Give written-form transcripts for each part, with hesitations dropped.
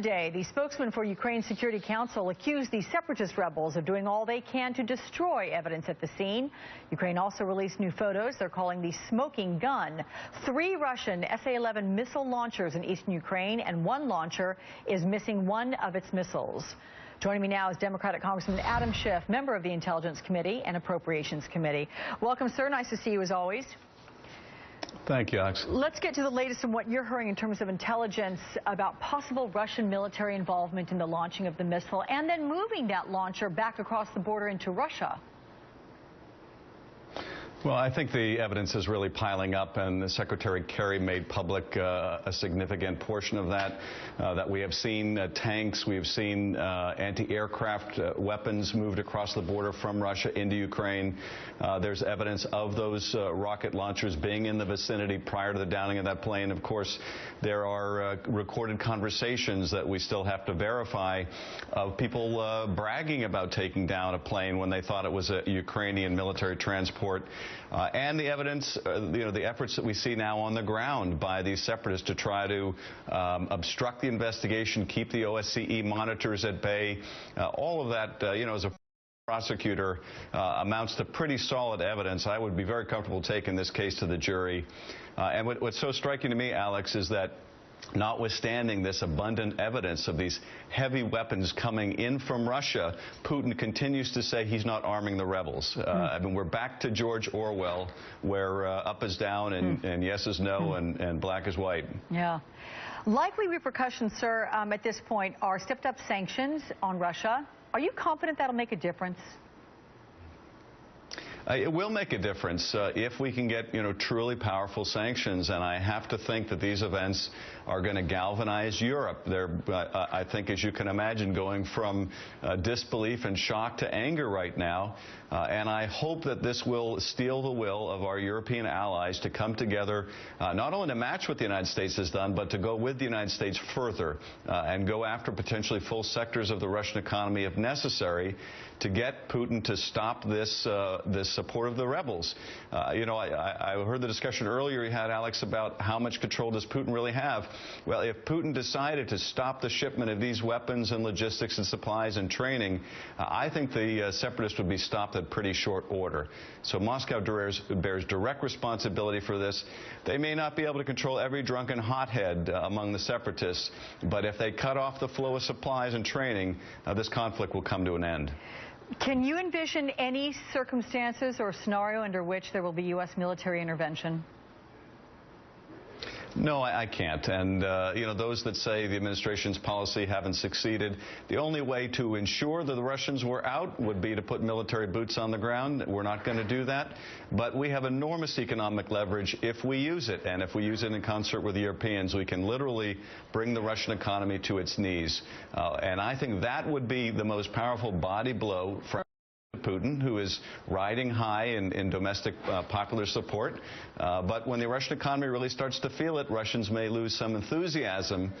Today, the spokesman for Ukraine's Security Council accused the separatist rebels of doing all they can to destroy evidence at the scene. Ukraine also released new photos they're calling the smoking gun. 3 Russian SA-11 missile launchers in eastern Ukraine, and 1 launcher is missing one of its missiles. Joining me now is Democratic Congressman Adam Schiff, member of the Intelligence Committee and Appropriations Committee. Welcome, sir. Nice to see you as always. Thank you, Alex. Let's get to the latest on what you're hearing in terms of intelligence about possible Russian military involvement in the launching of the missile and then moving that launcher back across the border into Russia. Well, I think the evidence is really piling up, and Secretary Kerry made public a significant portion of that. That we have seen tanks, we have seen anti-aircraft weapons moved across the border from Russia into Ukraine. There's evidence of those rocket launchers being in the vicinity prior to the downing of that plane. Of course, there are recorded conversations that we still have to verify of people bragging about taking down a plane when they thought it was a Ukrainian military transport. And the evidence, the efforts that we see now on the ground by these separatists to try to obstruct the investigation, keep the OSCE monitors at bay, all of that, as a prosecutor, amounts to pretty solid evidence. I would be very comfortable taking this case to the jury. And what's so striking to me, Alex, is that notwithstanding this abundant evidence of these heavy weapons coming in from Russia, Putin continues to say he's not arming the rebels. I mean, we're back to George Orwell, where up is down and yes is no and black is white. Yeah. Likely repercussions, sir, at this point are stepped-up sanctions on Russia. Are you confident that'll make a difference? It will make a difference if we can get, truly powerful sanctions, and I have to think that these events are going to galvanize Europe. They're, I think, as you can imagine, going from disbelief and shock to anger right now, and I hope that this will steel the will of our European allies to come together, not only to match what the United States has done, but to go with the United States further and go after potentially full sectors of the Russian economy if necessary to get Putin to stop this support of the rebels. I heard the discussion earlier you had, Alex, about how much control does Putin really have. Well, if Putin decided to stop the shipment of these weapons and logistics and supplies and training, I think the separatists would be stopped at pretty short order. So Moscow bears direct responsibility for this. They may not be able to control every drunken hothead among the separatists, but if they cut off the flow of supplies and training, this conflict will come to an end. Can you envision any circumstances or scenario under which there will be U.S. military intervention? No, I can't. And, those that say the administration's policy haven't succeeded, the only way to ensure that the Russians were out would be to put military boots on the ground. We're not going to do that. But we have enormous economic leverage if we use it. And if we use it in concert with the Europeans, we can literally bring the Russian economy to its knees. And I think that would be the most powerful body blow for Putin, who is riding high in domestic popular support. But when the Russian economy really starts to feel it, Russians may lose some enthusiasm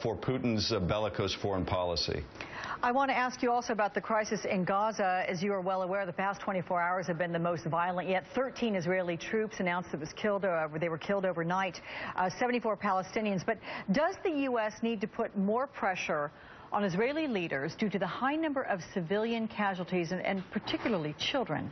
for Putin's bellicose foreign policy. I want to ask you also about the crisis in Gaza. As you are well aware, the past 24 hours have been the most violent yet. 13 Israeli troops announced they were killed overnight, 74 Palestinians. But does the U.S. need to put more pressure on Israeli leaders due to the high number of civilian casualties and particularly children?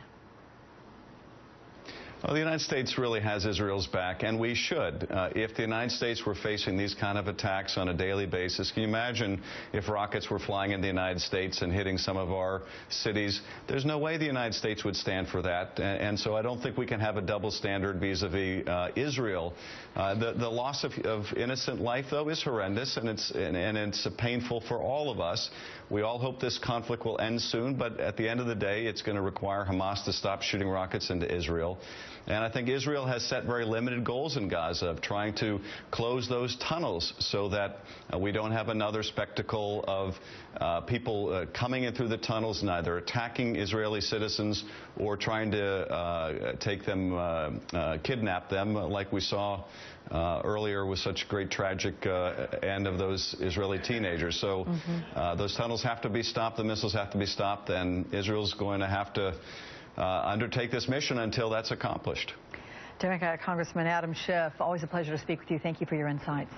Well, the United States really has Israel's back, and we should. If the United States were facing these kind of attacks on a daily basis, can you imagine if rockets were flying into the United States and hitting some of our cities? There's no way the United States would stand for that, and so I don't think we can have a double standard vis-a-vis Israel. The loss of innocent life, though, is horrendous, and it's painful for all of us. We all hope this conflict will end soon, but at the end of the day, it's going to require Hamas to stop shooting rockets into Israel. And I think Israel has set very limited goals in Gaza of trying to close those tunnels so that we don't have another spectacle of people coming in through the tunnels and either attacking Israeli citizens or trying to take them, kidnap them, like we saw earlier with such great tragic end of those Israeli teenagers. So those tunnels have to be stopped, the missiles have to be stopped, and Israel's going to have to undertake this mission until that's accomplished. Democratic Congressman Adam Schiff, always a pleasure to speak with you. Thank you for your insights.